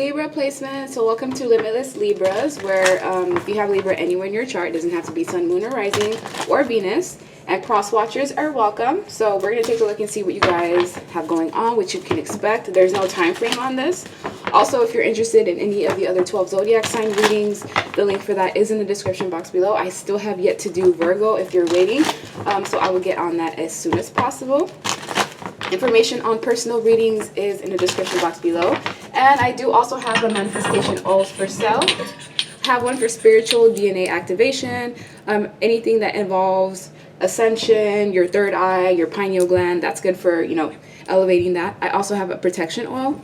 Libra placement. So welcome to Limitless Libras, where if you have Libra anywhere in your chart, it doesn't have to be Sun, Moon, or Rising, or Venus. And cross watchers are welcome. So we're going to take a look and see what you guys have going on, what you can expect. There's no time frame on this. Also, if you're interested in any of the other 12 Zodiac sign readings, the link for that is in the description box below. I still have yet to do Virgo if you're waiting. So I will get on that as soon as possible. Information on personal readings is in the description box below. And I do also have a manifestation oils for sale. Have one for spiritual DNA activation, anything that involves ascension, your third eye, your pineal gland. That's good for, you know, elevating that. I also have a protection oil.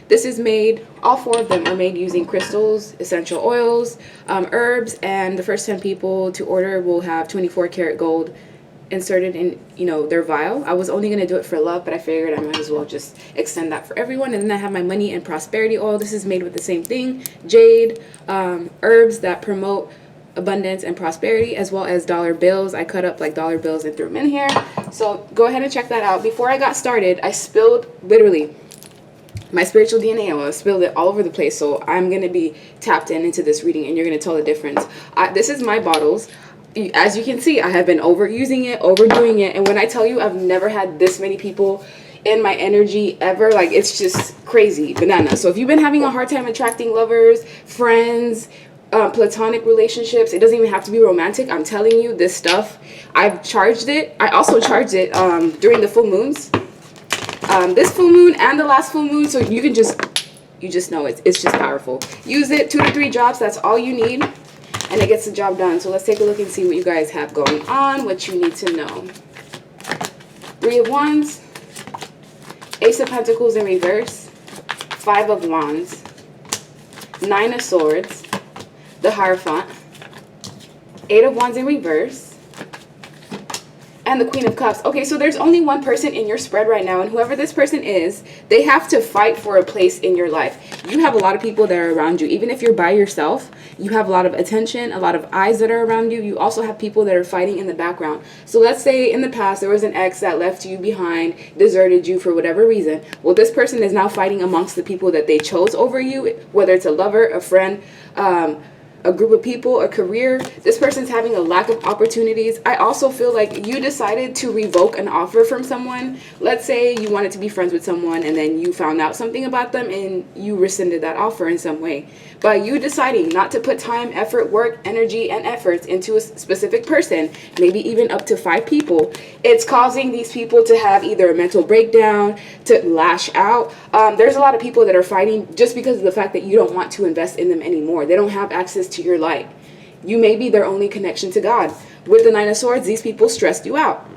This is made, all 4 of them are made using crystals, essential oils, herbs, and the first 10 people to order will have 24 karat gold inserted in, you know, their vial. I was only going to do it for love, but I figured I might as well just extend that for everyone. And then I have my money and prosperity oil. This is made with the same thing, jade, herbs that promote abundance and prosperity, as well as dollar bills. I cut up like dollar bills and threw them in here. So go ahead and check that out. Before I got started, I spilled literally my spiritual DNA oil. I spilled it all over the place. So I'm going to be tapped into this reading, and you're going to tell the difference. This is my bottles. As you can see, I have been overusing it, overdoing it. And when I tell you, I've never had this many people in my energy ever. Like, it's just crazy, banana. So if you've been having a hard time attracting lovers, friends, platonic relationships, it doesn't even have to be romantic. I'm telling you, this stuff, I've charged it. I also charged it during the full moons, this full moon and the last full moon. So you can just know it's just powerful. Use it, 2 to 3 drops. That's all you need, and it gets the job done. So let's take a look and see what you guys have going on, what you need to know. 3 of Wands, Ace of Pentacles in reverse, 5 of Wands, 9 of Swords, the Hierophant, 8 of Wands in reverse, and the Queen of Cups. Okay, so there's only one person in your spread right now, and whoever this person is, they have to fight for a place in your life. You have a lot of people that are around you. Even if you're by yourself, you have a lot of attention, a lot of eyes that are around you. You also have people that are fighting in the background. So let's say in the past there was an ex that left you behind, deserted you for whatever reason. Well, this person is now fighting amongst the people that they chose over you, whether it's a lover, a friend, a group of people, a career. This person's having a lack of opportunities. I also feel like you decided to revoke an offer from someone. Let's say you wanted to be friends with someone and then you found out something about them and you rescinded that offer in some way. By you deciding not to put time, effort, work, energy, and efforts into a specific person, maybe even up to 5 people, it's causing these people to have either a mental breakdown, to lash out. There's a lot of people that are fighting just because of the fact that you don't want to invest in them anymore. They don't have access to your light. You may be their only connection to God. With the 9 of Swords, these people stressed you out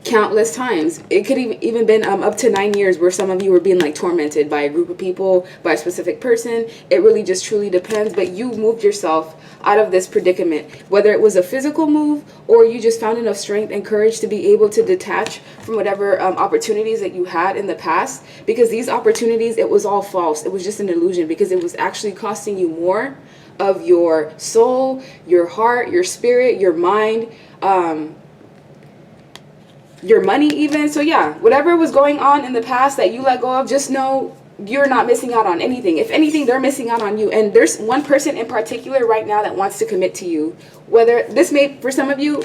countless times. It could even been up to 9 years where some of you were being like tormented by a group of people, by a specific person. It really just truly depends, but you moved yourself out of this predicament, whether it was a physical move or you just found enough strength and courage to be able to detach from whatever opportunities that you had in the past, because these opportunities, it was all false. It was just an illusion, because it was actually costing you more of your soul, your heart, your spirit, your mind, your money even. So yeah, whatever was going on in the past that you let go of, just know you're not missing out on anything. If anything, they're missing out on you. And there's one person in particular right now that wants to commit to you. Whether this may, for some of you,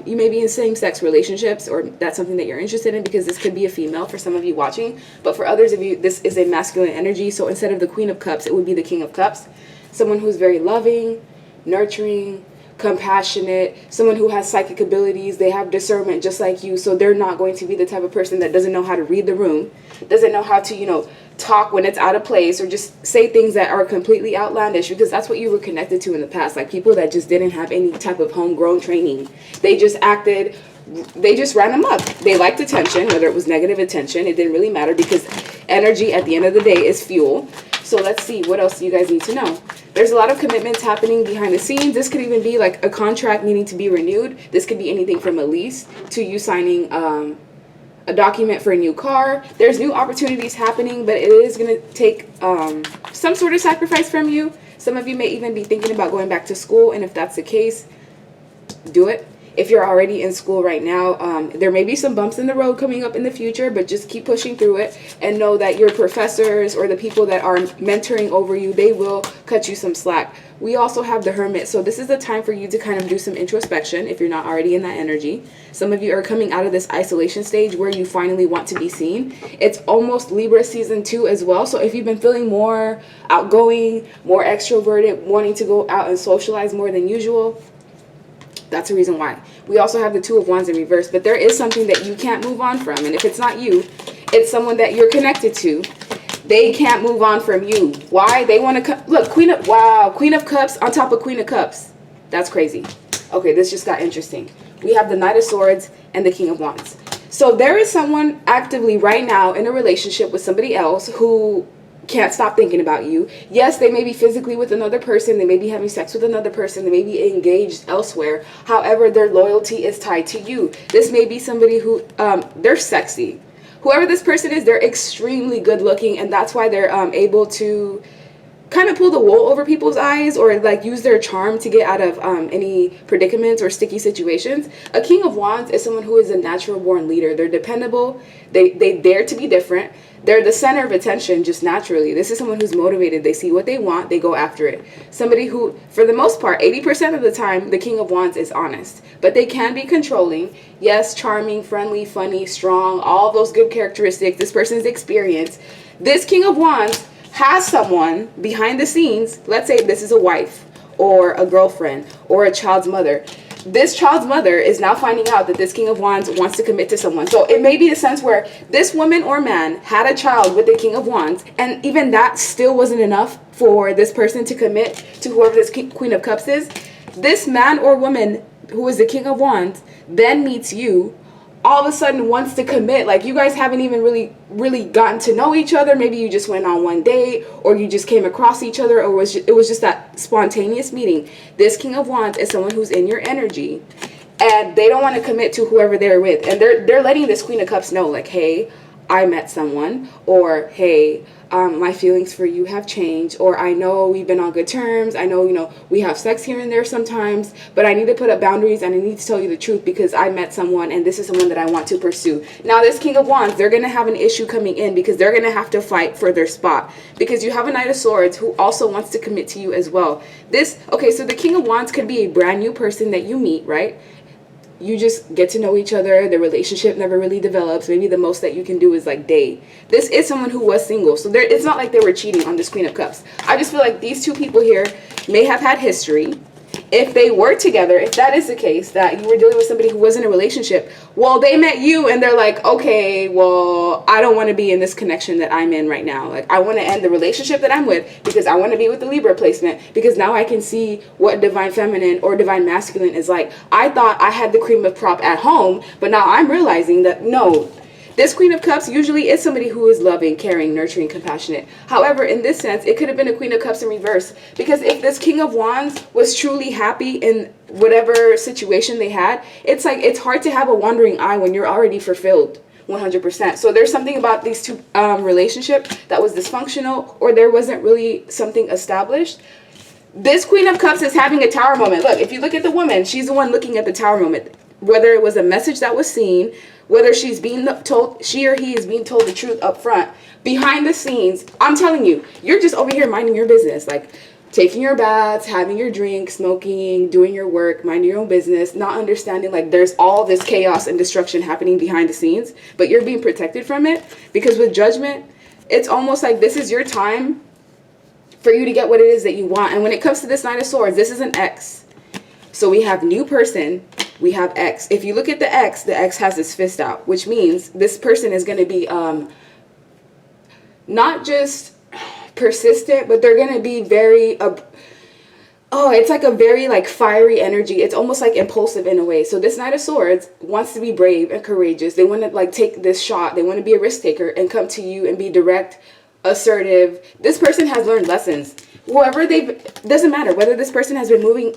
you may be in same-sex relationships, or that's something that you're interested in, because this could be a female for some of you watching. But for others of you, this is a masculine energy. So instead of the Queen of Cups, it would be the King of Cups. Someone who's very loving, nurturing, compassionate, someone who has psychic abilities. They have discernment just like you. So they're not going to be the type of person that doesn't know how to read the room, doesn't know how to, you know, talk when it's out of place, or just say things that are completely outlandish, because that's what you were connected to in the past. Like people that just didn't have any type of homegrown training. They just acted, they just ran amok. They liked attention, whether it was negative attention. It didn't really matter, because energy at the end of the day is fuel. So let's see, what else do you guys need to know? There's a lot of commitments happening behind the scenes. This could even be like a contract needing to be renewed. This could be anything from a lease to you signing a document for a new car. There's new opportunities happening, but it is going to take some sort of sacrifice from you. Some of you may even be thinking about going back to school, and if that's the case, do it. If you're already in school right now, there may be some bumps in the road coming up in the future, but just keep pushing through it and know that your professors or the people that are mentoring over you, they will cut you some slack. We also have the Hermit. So this is the time for you to kind of do some introspection if you're not already in that energy. Some of you are coming out of this isolation stage where you finally want to be seen. It's almost Libra season 2 as well. So if you've been feeling more outgoing, more extroverted, wanting to go out and socialize more than usual, that's the reason why. We also have the Two of Wands in reverse, but there is something that you can't move on from. And if it's not you, it's someone that you're connected to. They can't move on from you. Why? They want to look, Queen of Cups on top of Queen of Cups. That's crazy. Okay, this just got interesting. We have the Knight of Swords and the King of Wands. So there is someone actively right now in a relationship with somebody else who can't stop thinking about you. Yes, they may be physically with another person. They may be having sex with another person. They may be engaged elsewhere. However, their loyalty is tied to you. This may be somebody who, they're sexy. Whoever this person is, they're extremely good looking, and that's why they're able to kind of pull the wool over people's eyes or like use their charm to get out of any predicaments or sticky situations. A King of Wands is someone who is a natural born leader. They're dependable. They dare to be different. They're the center of attention just naturally. This is someone who's motivated. They see what they want. They go after it. Somebody who, for the most part, 80% of the time, the King of Wands is honest. But they can be controlling. Yes, charming, friendly, funny, strong, all those good characteristics. This person's experience. This King of Wands has someone behind the scenes. Let's say this is a wife or a girlfriend or a child's mother. This child's mother is now finding out that this King of Wands wants to commit to someone. So it may be a sense where this woman or man had a child with the King of Wands, and even that still wasn't enough for this person to commit to whoever this Queen of Cups is. This man or woman who is the King of Wands then meets you, all of a sudden wants to commit. Like, you guys haven't even really gotten to know each other. Maybe you just went on one date, or you just came across each other, or it was just that spontaneous meeting. This King of Wands is someone who's in your energy, and they don't want to commit to whoever they're with, and they're letting this Queen of Cups know, like, hey, I met someone, or hey, my feelings for you have changed, or I know we've been on good terms, I know, you know, we have sex here and there sometimes, but I need to put up boundaries and I need to tell you the truth because I met someone and this is someone that I want to pursue. Now this King of Wands, they're going to have an issue coming in because they're going to have to fight for their spot, because you have a Knight of Swords who also wants to commit to you as well. Okay, so the King of Wands could be a brand new person that you meet, right? You just get to know each other. The relationship never really develops. Maybe the most that you can do is like date. This is someone who was single. So it's not like they were cheating on this Queen of Cups. I just feel like these two people here may have had history. If they were together, if that is the case, that you were dealing with somebody who was in a relationship, well, they met you and they're like, okay, well, I don't want to be in this connection that I'm in right now. Like, I want to end the relationship that I'm with because I want to be with the Libra placement, because now I can see what divine feminine or divine masculine is like. I thought I had the cream of crop at home, but now I'm realizing that no, this Queen of Cups usually is somebody who is loving, caring, nurturing, compassionate. However, in this sense, it could have been a Queen of Cups in reverse. Because if this King of Wands was truly happy in whatever situation they had, it's like, it's hard to have a wandering eye when you're already fulfilled 100%. So there's something about these two relationship that was dysfunctional, or there wasn't really something established. This Queen of Cups is having a tower moment. Look, if you look at the woman, she's the one looking at the tower moment. Whether it was a message that was seen, whether she's being told, she or he is being told the truth up front, behind the scenes, I'm telling you, you're just over here minding your business, like taking your baths, having your drink, smoking, doing your work, minding your own business, not understanding like there's all this chaos and destruction happening behind the scenes, but you're being protected from it. Because with Judgment, it's almost like this is your time for you to get what it is that you want. And when it comes to this Knight of Swords, this is an X. So we have new person, we have X. If you look at the X has his fist out, which means this person is going to be not just persistent, but they're going to be very it's like a very like fiery energy. It's almost like impulsive in a way. So this Knight of Swords wants to be brave and courageous. They want to like take this shot. They want to be a risk taker and come to you and be direct, assertive. This person has learned lessons. Doesn't matter whether this person has been moving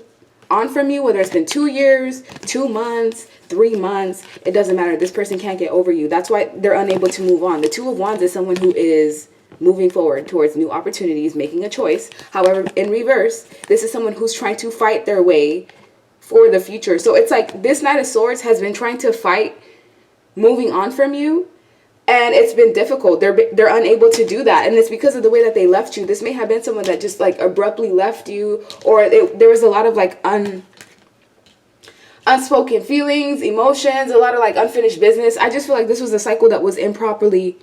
on from you, whether it's been 2 years, 2 months, 3 months, it doesn't matter. This person can't get over you. That's why they're unable to move on. The Two of Wands is someone who is moving forward towards new opportunities, making a choice. However, in reverse, this is someone who's trying to fight their way for the future. So it's like this Knight of Swords has been trying to fight moving on from you, and it's been difficult. They're unable to do that, and it's because of the way that they left you. This may have been someone that just like abruptly left you, or there was a lot of like unspoken feelings, emotions, a lot of like unfinished business. I just feel like this was a cycle that was improperly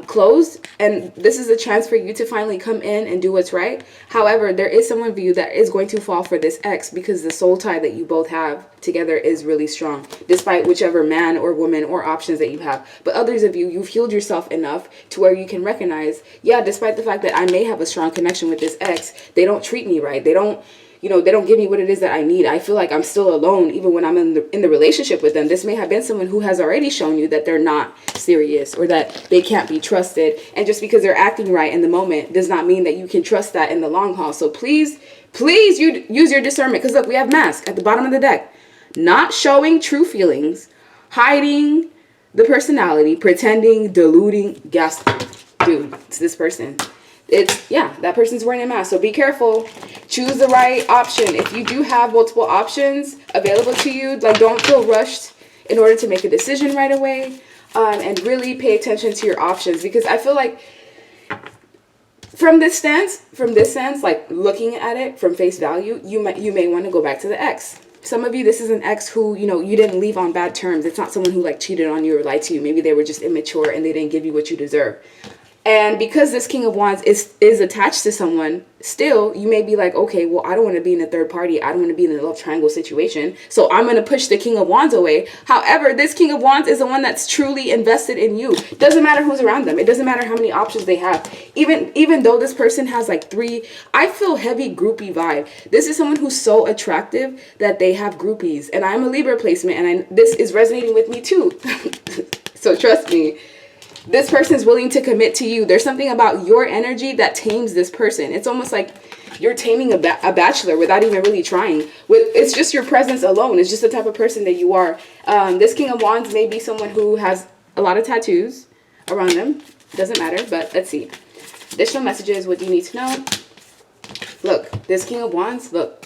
closed, and this is a chance for you to finally come in and do what's right. However, there is someone for you that is going to fall for this ex, because the soul tie that you both have together is really strong, despite whichever man or woman or options that you have. But others of you, you've healed yourself enough to where you can recognize, yeah, despite the fact that I may have a strong connection with this ex, they don't treat me right. They don't, you know, they don't give me what it is that I need. I feel like I'm still alone even when I'm in the relationship with them. This may have been someone who has already shown you that they're not serious, or that they can't be trusted. And just because they're acting right in the moment does not mean that you can trust that in the long haul. So please, please use your discernment. Because look, we have mask at the bottom of the deck. Not showing true feelings, hiding the personality, pretending, deluding, gaslighting. Dude, it's this person. It's, yeah, that person's wearing a mask. So be careful. Choose the right option. If you do have multiple options available to you, like, don't feel rushed in order to make a decision right away. And really pay attention to your options, because I feel like from this sense, like looking at it from face value, you may want to go back to the ex. Some of you, this is an ex who, you know, you didn't leave on bad terms. It's not someone who like cheated on you or lied to you. Maybe they were just immature and they didn't give you what you deserve. And because this King of Wands is attached to someone, still, you may be like, okay, well, I don't want to be in a third party. I don't want to be in a love triangle situation. So I'm going to push the King of Wands away. However, this King of Wands is the one that's truly invested in you. Doesn't matter who's around them. It doesn't matter how many options they have. Even though this person has like 3, I feel heavy groupie vibe. This is someone who's so attractive that they have groupies. And I'm a Libra placement, and this is resonating with me too. So trust me. This person is willing to commit to you. There's something about your energy that tames this person. It's almost like you're taming a bachelor without even really trying. It's just your presence alone. It's just the type of person that you are. This King of Wands may be someone who has a lot of tattoos around them. Doesn't matter, but let's see. Additional messages. What do you need to know? Look, this King of Wands, look.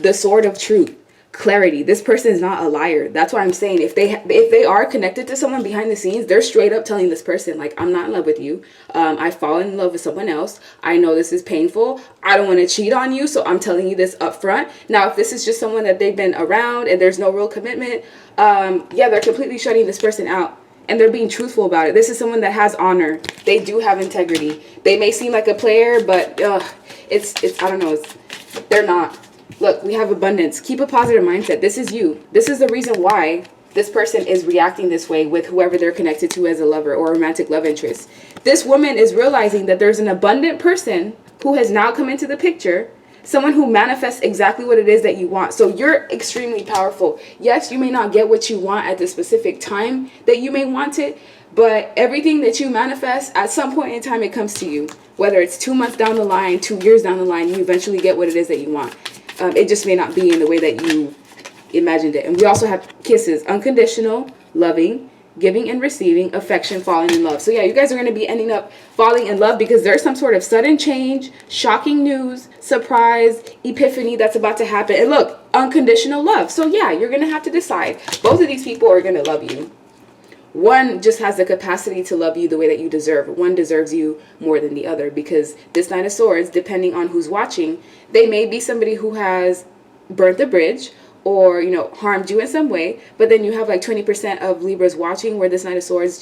The Sword of Truth. Clarity. This person is not a liar. That's why I'm saying if they are connected to someone behind the scenes, they're straight up telling this person, like, I'm not in love with you. I've fallen in love with someone else. I know this is painful. I don't want to cheat on you, so I'm telling you this up front. Now, if this is just someone that they've been around and there's no real commitment, yeah, they're completely shutting this person out. And they're being truthful about it. This is someone that has honor. They do have integrity. They may seem like a player, but it's I don't know. They're not. Look, we have abundance. Keep a positive mindset. This is you. This is the reason why this person is reacting this way with whoever they're connected to as a lover or romantic love interest. This woman is realizing that there's an abundant person who has now come into the picture. Someone who manifests exactly what it is that you want. So you're extremely powerful. Yes, you may not get what you want at the specific time that you may want it, but everything that you manifest, at some point in time, it comes to you. Whether it's 2 months down the line, 2 years down the line, you eventually get what it is that you want. It just may not be in the way that you imagined it. And we also have kisses. Unconditional, loving, giving and receiving, affection, falling in love. So yeah, you guys are going to be ending up falling in love because there's some sort of sudden change, shocking news, surprise, epiphany that's about to happen. And look, unconditional love. So yeah, you're going to have to decide. Both of these people are going to love you. One just has the capacity to love you the way that you deserve. One deserves you more than the other, because this Knight of Swords, depending on who's watching, they may be somebody who has burnt the bridge or, you know, harmed you in some way. But then you have like 20% of Libras watching where this Knight of Swords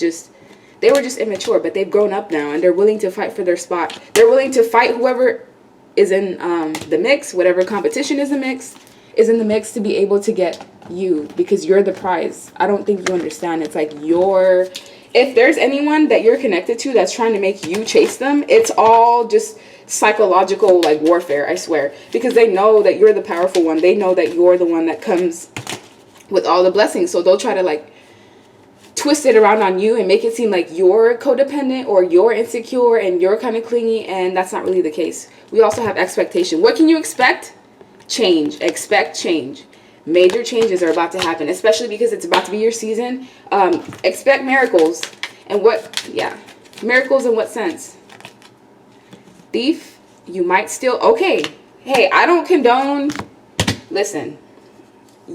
they were just immature, but they've grown up now and they're willing to fight for their spot. They're willing to fight whoever is in the mix, whatever competition is in the mix to be able to get you, because you're the prize. I don't think you understand. It's like if there's anyone that you're connected to that's trying to make you chase them, it's all just psychological like warfare, I swear, because they know that you're the powerful one. They know that you're the one that comes with all the blessings. So they'll try to like twist it around on you and make it seem like you're codependent or you're insecure and you're kind of clingy, and that's not really the case. We also have expectation. What can you expect? Change. Expect change. Major changes are about to happen, especially because it's about to be your season. Expect miracles. And miracles in what sense? Thief, you might steal. Okay, hey, I don't condone. Listen,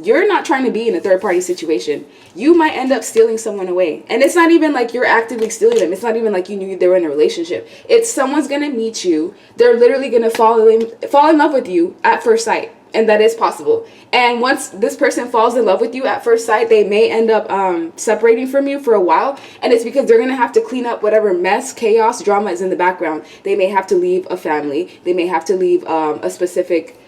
you're not trying to be in a third party situation. You might end up stealing someone away. And it's not even like you're actively stealing them. It's not even like you knew they were in a relationship. It's someone's going to meet you. They're literally going to fall in love with you at first sight. And that is possible. And once this person falls in love with you at first sight, they may end up separating from you for a while. And it's because they're going to have to clean up whatever mess, chaos, drama is in the background. They may have to leave a family. They may have to leave a specific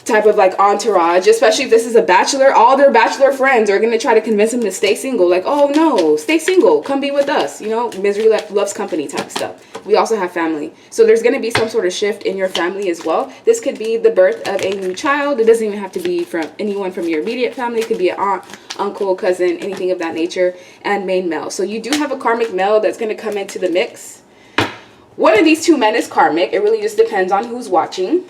type of like entourage, especially if this is a bachelor. All their bachelor friends are going to try to convince him to stay single. Like, oh no, stay single, come be with us, you know, misery loves company type stuff. We also have family, so there's going to be some sort of shift in your family as well. This could be the birth of a new child. It doesn't even have to be from anyone from your immediate family. It could be an aunt, uncle, cousin, anything of that nature. And main male, so you do have a karmic male that's going to come into the mix. One of these two men is karmic. It really just depends on who's watching.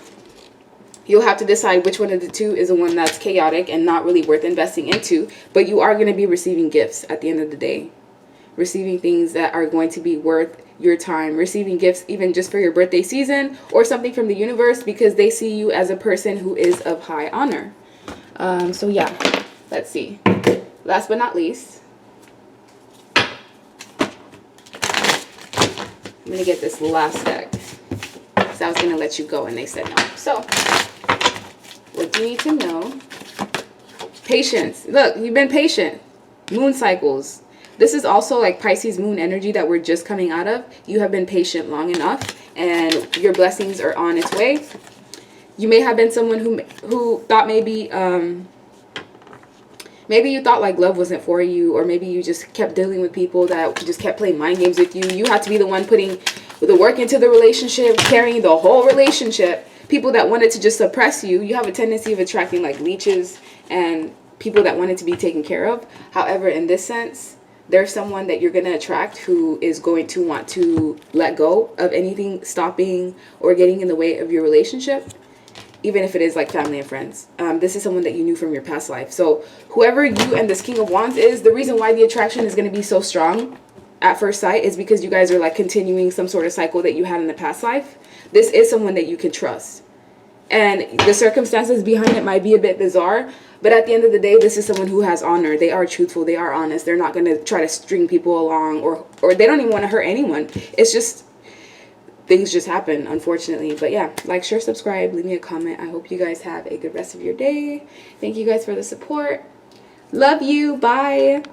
You'll have to decide which one of the two is the one that's chaotic and not really worth investing into. But you are going to be receiving gifts at the end of the day. Receiving things that are going to be worth your time. Receiving gifts even just for your birthday season or something from the universe because they see you as a person who is of high honor. So yeah, let's see. Last but not least, I'm going to get this last deck. So I was going to let you go and they said no. So what do you need to know? Patience. Look, you've been patient. Moon cycles. This is also like Pisces moon energy that we're just coming out of. You have been patient long enough and your blessings are on its way. You may have been someone who thought maybe you thought like love wasn't for you, or maybe you just kept dealing with people that just kept playing mind games with you. You had to be the one putting the work into the relationship, carrying the whole relationship. People that wanted to just suppress you, you have a tendency of attracting like leeches and people that wanted to be taken care of. However, in this sense, there's someone that you're going to attract who is going to want to let go of anything stopping or getting in the way of your relationship, even if it is like family and friends. This is someone that you knew from your past life. So whoever you and this King of Wands is, the reason why the attraction is going to be so strong at first sight is because you guys are like continuing some sort of cycle that you had in the past life. This is someone that you can trust. And the circumstances behind it might be a bit bizarre, but at the end of the day, this is someone who has honor. They are truthful. They are honest. They're not going to try to string people along or they don't even want to hurt anyone. It's just, things just happen, unfortunately. But yeah, like, share, subscribe, leave me a comment. I hope you guys have a good rest of your day. Thank you guys for the support. Love you. Bye.